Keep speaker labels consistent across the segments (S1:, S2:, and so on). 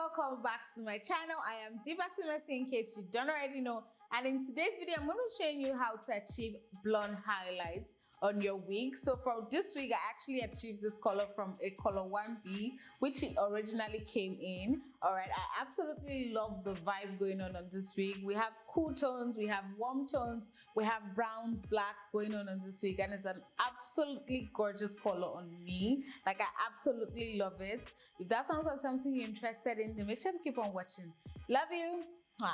S1: welcome back to my channel. I am basilmercy in case you don't already know, and in today's video I'm going to be showing you how to achieve blonde highlights on your wig. So for this wig I actually achieved this color from a color 1B, which it originally came in. All right, I absolutely love the vibe going on this wig. We have cool tones, we have warm tones, we have browns, black going on this wig, and it's an absolutely gorgeous color on me. Like, I absolutely love it. If that sounds like something you're interested in, then make sure to keep on watching. Love you. Mwah.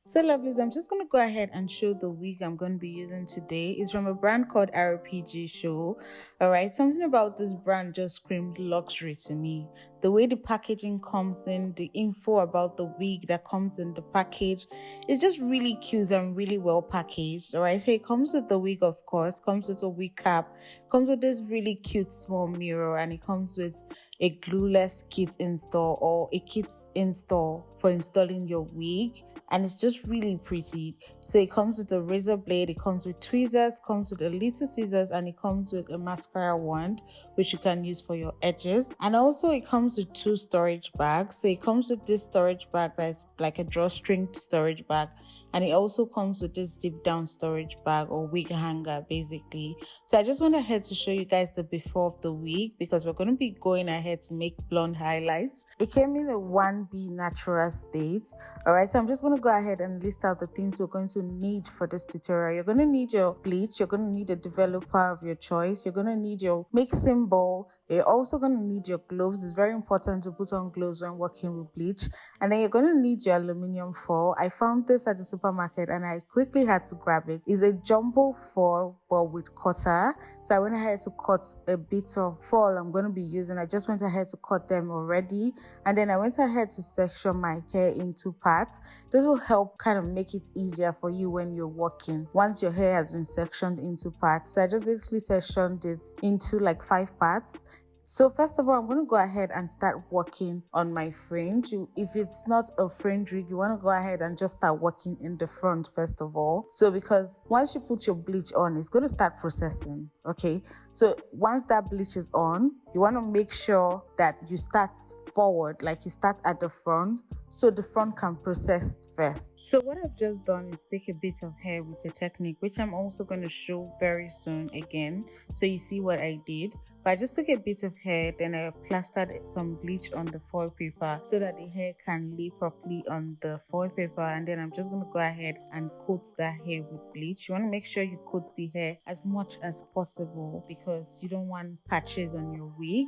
S1: So lovelies, I'm just going to go ahead and show the wig I'm going to be using today. It's from a brand called RPGShow. Alright, something about this brand just screamed luxury to me. The way the packaging comes in, the info about the wig that comes in the package, it's just really cute and really well packaged. Alright, so it comes with the wig, of course, comes with a wig cap, comes with this really cute small mirror, and it comes with a glueless kit install or a kit install for installing your wig. And it's just really pretty. So it comes with a razor blade, it comes with tweezers, comes with a little scissors, and it comes with a mascara wand which you can use for your edges. And also it comes with 2 storage bags. So it comes with this storage bag that's like a drawstring storage bag, and it also comes with this zip down storage bag or wig hanger basically. So I just went ahead to show you guys the before of the wig because we're going to be going ahead to make blonde highlights. It came in a 1B natural state. Alright, so I'm just going to go ahead and list out the things we're going to need for this tutorial. You're going to need your bleach, you're going to need a developer of your choice, you're going to need your mixing bowl, you're also going to need your gloves. It's very important to put on gloves when working with bleach. And then you're going to need your aluminium foil. I found this at the supermarket and I quickly had to grab it. It's a jumbo foil but with cutter. So I went ahead to cut a bit of foil I'm going to be using. I just went ahead to cut them already, and then I went ahead to section my hair into parts. This will help kind of make it easier for you when you're working once your hair has been sectioned into parts. So I just basically sectioned it into like 5 parts. So first of all, I'm going to go ahead and start working on my fringe. If it's not a fringe wig, you want to go ahead and just start working in the front first of all. So because once you put your bleach on, it's going to start processing. Okay, so once that bleach is on, you want to make sure that you start forward, like you start at the front, so the front can process first. So what I've just done is take a bit of hair with a technique which I'm also going to show very soon again, so you see what I did. But I just took a bit of hair, then I plastered some bleach on the foil paper so that the hair can lay properly on the foil paper, and then I'm just going to go ahead and coat that hair with bleach. You want to make sure you coat the hair as much as possible because you don't want patches on your wig.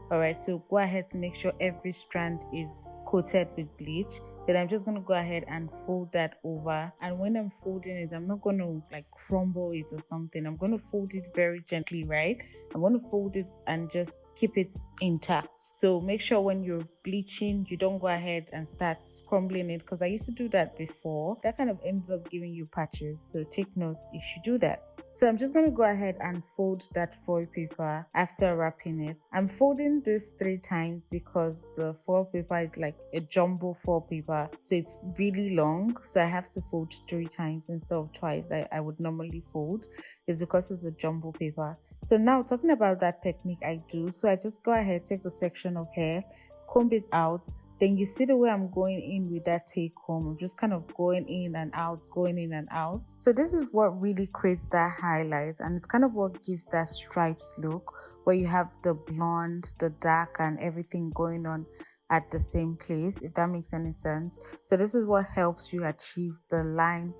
S1: Alright, so go ahead to make sure every strand is coated with bleach. Then I'm just going to go ahead and fold that over, and when I'm folding it, I'm not going to like crumble it or something. I'm going to fold it very gently, right? I'm going to fold it and just keep it intact. So make sure when you're bleaching, you don't go ahead and start crumbling it, because I used to do that before. That kind of ends up giving you patches, so take note if you do that. So I'm just going to go ahead and fold that foil paper after wrapping it. I'm folding this 3 times because the foil paper is like a jumbo foil paper, so it's really long, so I have to fold 3 times instead of twice that I would normally fold. It's because it's a jumbo paper. So now talking about that technique I do, so I just go ahead, take the section of hair, comb it out. Then you see the way I'm going in with that take home. I'm just kind of going in and out, going in and out. So this is what really creates that highlight, and it's kind of what gives that stripes look where you have the blonde, the dark, and everything going on at the same place, if that makes any sense. So this is what helps you achieve the line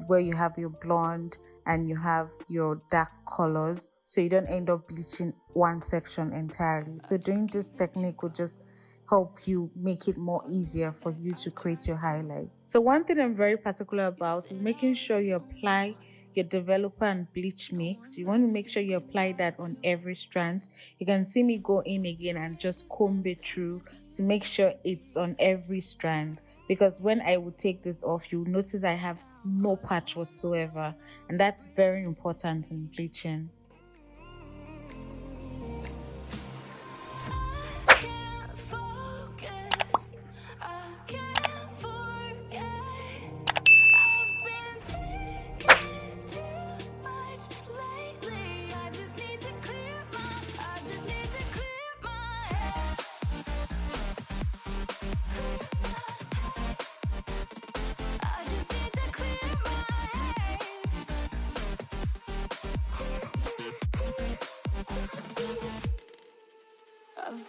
S1: where you have your blonde and you have your dark colors, so you don't end up bleaching one section entirely. So doing this technique will just help you make it more easier for you to create your highlight. So one thing I'm very particular about is making sure you apply your developer and bleach mix. You want to make sure you apply that on every strand. You can see me go in again and just comb it through to make sure it's on every strand, because when I would take this off, you'll notice I have no patch whatsoever, and that's very important in bleaching.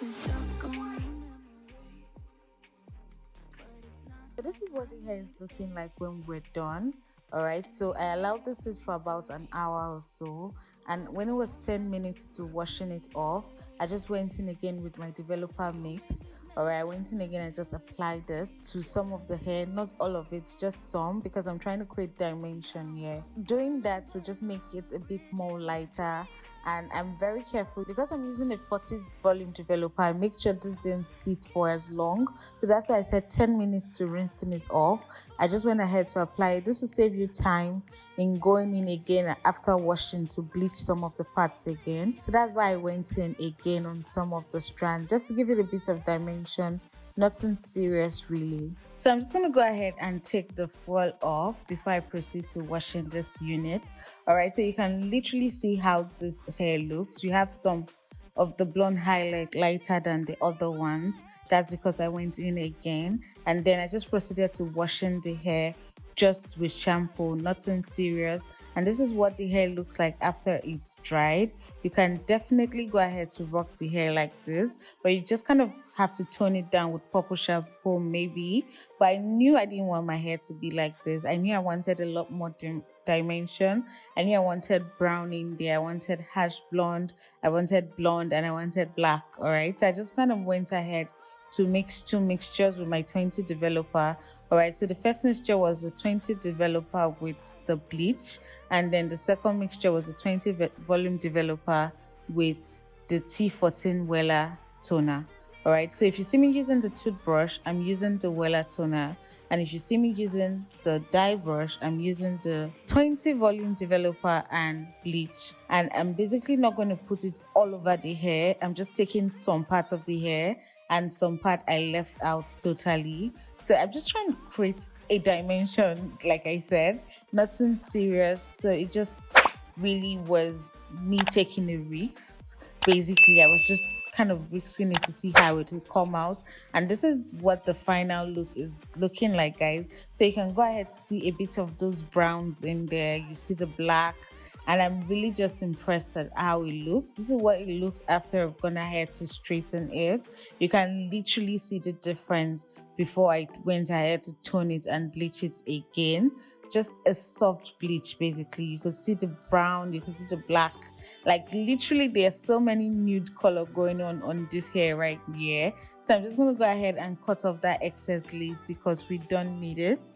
S1: So this is what the hair is looking like when we're done. All right, so I allowed this sit for about an hour or so, and when it was 10 minutes to washing it off, I just went in again with my developer mix. All right, I went in again and just applied this to some of the hair, not all of it, just some, because I'm trying to create dimension here. Doing that will just make it a bit more lighter, and I'm very careful because I'm using a 40 volume developer. I make sure this didn't sit for as long, so that's why I said 10 minutes to rinsing it off. I just went ahead to apply it. This will save you time in going in again after washing to bleach some of the parts again. So that's why I went in again on some of the strand, just to give it a bit of dimension. Nothing serious really. So I'm just going to go ahead and take the foil off before I proceed to washing this unit. All right, so you can literally see how this hair looks. You have some of the blonde highlight lighter than the other ones. That's because I went in again, and then I just proceeded to washing the hair just with shampoo, nothing serious. And this is what the hair looks like after it's dried. You can definitely go ahead to rock the hair like this, but you just kind of have to tone it down with purple shampoo maybe. But I knew I didn't want my hair to be like this. I knew I wanted a lot more dimension. I knew I wanted brown in there, I wanted hash blonde, I wanted blonde, and I wanted black. All right, so I just kind of went ahead to mix two mixtures with my 20 developer. All right, so the first mixture was the 20 developer with the bleach, and then the second mixture was the 20 volume developer with the T14 Wella toner. All right, so if you see me using the toothbrush, I'm using the Wella toner, and if you see me using the dye brush, I'm using the 20 volume developer and bleach. And I'm basically not going to put it all over the hair. I'm just taking some parts of the hair, and some part I left out totally. So I'm just trying to create a dimension, like I said, nothing serious. So it just really was me taking a risk. Basically, I was just kind of risking it to see how it will come out, and this is what the final look is looking like, guys. So you can go ahead to see a bit of those browns in there, you see the black, and I'm really just impressed at how it looks. This is what it looks after I've gone ahead to straighten it. You can literally see the difference before I went ahead to tone it and bleach it again. Just a soft bleach, basically. You could see the brown, you could see the black. Like literally there's so many nude color going on this hair right here. So I'm just going to go ahead and cut off that excess lace because we don't need it.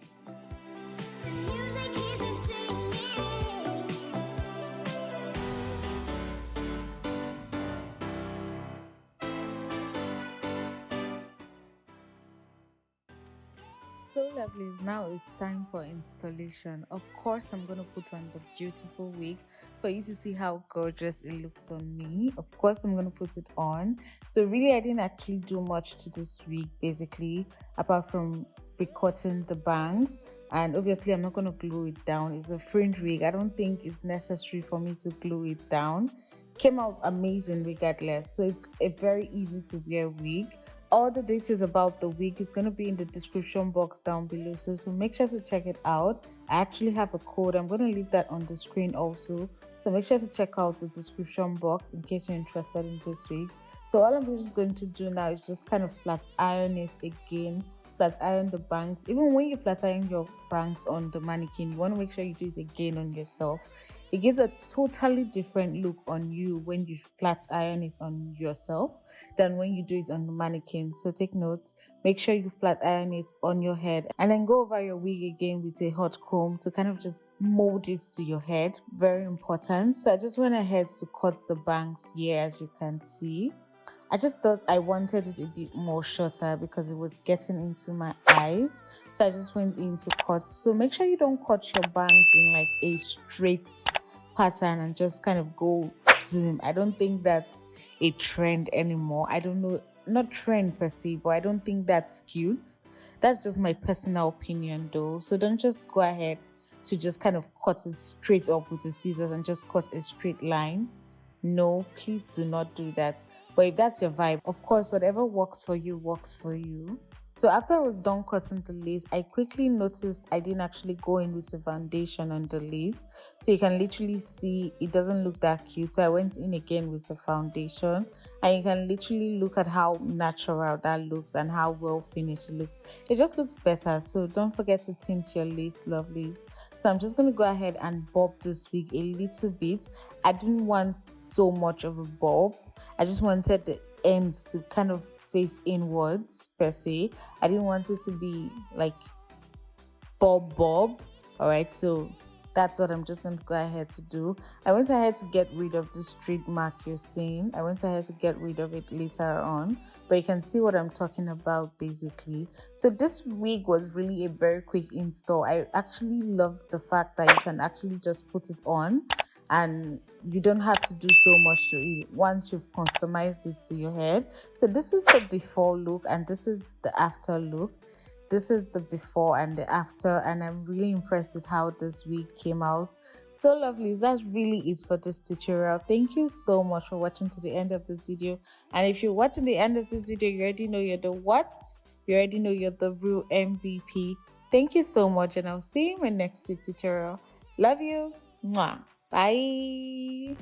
S1: So lovelies, now it's time for installation. Of course, I'm going to put on the beautiful wig for you to see how gorgeous it looks on me. Of course, I'm going to put it on. So really, I didn't actually do much to this wig basically, apart from recutting the bangs. And obviously, I'm not going to glue it down. It's a fringe wig. I don't think it's necessary for me to glue it down. Came out amazing regardless. So it's a very easy to wear wig. All the details about the wig is going to be in the description box down below, so make sure to check it out. I actually have a code. I'm going to leave that on the screen also, so make sure to check out the description box in case you're interested in this wig. So all I'm just going to do now is just kind of flat iron it again, flat iron the bangs. Even when you flat iron your bangs on the mannequin, you want to make sure you do it again on yourself. It gives a totally different look on you when you flat iron it on yourself than when you do it on the mannequin. So take notes, make sure you flat iron it on your head, and then go over your wig again with a hot comb to kind of just mold it to your head. Very important. So I just went ahead to cut the bangs here, as you can see. I just thought I wanted it a bit more shorter because it was getting into my eyes. So I just went into cut. So make sure you don't cut your bangs in like a straight pattern and just kind of go zoom. I don't think that's a trend anymore. I don't know, not trend per se, but I don't think that's cute. That's just my personal opinion though. So don't just go ahead to just kind of cut it straight up with the scissors and just cut a straight line. No, please do not do that. But if that's your vibe, of course, whatever works for you works for you. So after I was done cutting the lace, I quickly noticed I didn't actually go in with the foundation on the lace. So you can literally see it doesn't look that cute. So I went in again with the foundation, and you can literally look at how natural that looks and how well finished it looks. It just looks better. So don't forget to tint your lace, lovelies. So I'm just going to go ahead and bob this wig a little bit. I didn't want so much of a bob. I just wanted the ends to kind of face inwards per se. I didn't want it to be like bob. All right, so that's what I'm just going to go ahead to do. I went ahead to get rid of the street mark you're seeing. I went ahead to get rid of it later on, but you can see what I'm talking about basically. So this wig was really a very quick install. I actually love the fact that you can actually just put it on and you don't have to do so much to it once you've customized it to your head. So this is the before look and this is the after look. This is the before and the after, and I'm really impressed with how this wig came out. So lovely. That's really it for this tutorial. Thank you so much for watching to the end of this video. And if you're watching the end of this video, you already know you're the what? You already know you're the real MVP. Thank you so much, and I'll see you in my next tutorial. Love you. Mwah. Bye.